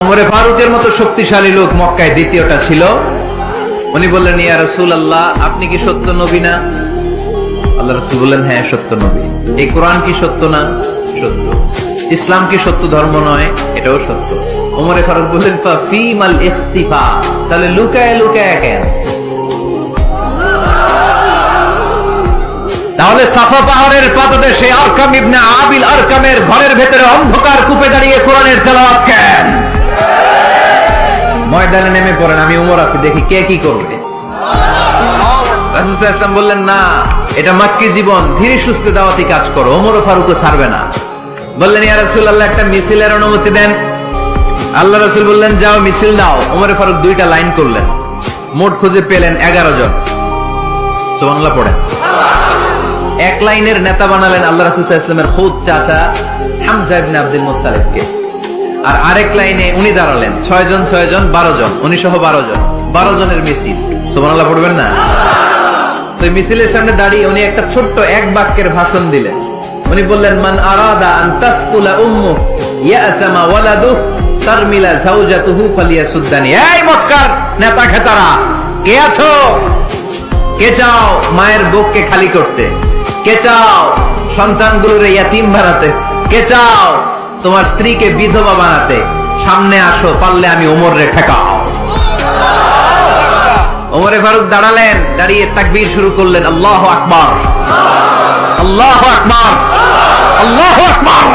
ওমরে ফারুকের মতো শক্তিশালী লোক মক্কায় দ্বিতীয়টা ছিল। উনি বললেন, ইয়া রাসূলুল্লাহ, আপনি কি সত্য নবী না? আল্লাহ রাসূল বললেন, হ্যাঁ সত্য নবী। এই কোরআন কি সত্য না? সত্য। ইসলাম কি সত্য ধর্ম নয়? এটাও সত্য। ওমরে ফারুক বললেন, ফাফিমাল ইখতিফা, তাহলে লুকায় লুকায় কেন? তাহলে সাফা পাহাড়ের পাদদেশে আরকাম ইবনে আবিল আরকামের ঘরের ভেতরে অন্ধকার কূপে দাঁড়িয়ে কোরআনের তেলাওয়াত কেন? ময়দানে নেমে পড়েন, আমি উমর আছি, দেখি কে কি করবে। রাসূল সাল্লাল্লাহু আলাইহি ওয়াসাল্লাম বললেন, না, এটা মাক্কি জীবন, ধীরে সুস্থে দাওয়াতি কাজ করো, ওমর ও ফারুকও ছাড়বে না। বললেন, ইয়া রাসূলুল্লাহ, একটা মিছিলের অনুমতি দেন। আল্লাহ রাসূল বললেন, যাও মিছিল দাও। ওমর ফারুক দুইটা লাইন করলেন, মোট খুঁজে পেলেন 11 জন। সুবহানাল্লাহ পড়েন। এক লাইনের নেতা বানালেন আল্লাহ রাসূল সাল্লাল্লাহু আলাইহি ওয়াসাল্লামের খুদ চাচা হামজা ইবনে আব্দুল মুত্তালিবকে। আর আরেক লাইনে উনি দাঁড়ালেন 6 জন 6 জন 12 জন, উনি সহ 12 জন, 12 জনের মিছিল। সুবহানাল্লাহ পড়বেন না? তো মিছিলের সামনে দাঁড়িয়ে উনি একটা ছোট্ট এক বাক্যের ভাষণ দিলেন। উনি বললেন, মান আরাদা আন তাসকুলা উম্মু ইয়াতামা ওয়ালাদু তারমিলা যাওজাতুহু ফালিয়াসুদ্দানি। এই মক্কার নেতা খেতারা, কে আছো? কে চাও মায়ের বুককে খালি করতে? কে চাও সন্তানগুলোর ইয়াতিম বানাতে? কে চাও তোমার স্ত্রীকে বিধবা বানাতে? সামনে আসো, পারলে আমি ওমরে ঠেকাও। ওমরে ফারুক দাঁড়ালেন, দাঁড়িয়ে তাকবীর শুরু করলেন, আল্লাহু আকবার, আল্লাহু আকবার, আল্লাহু আকবার।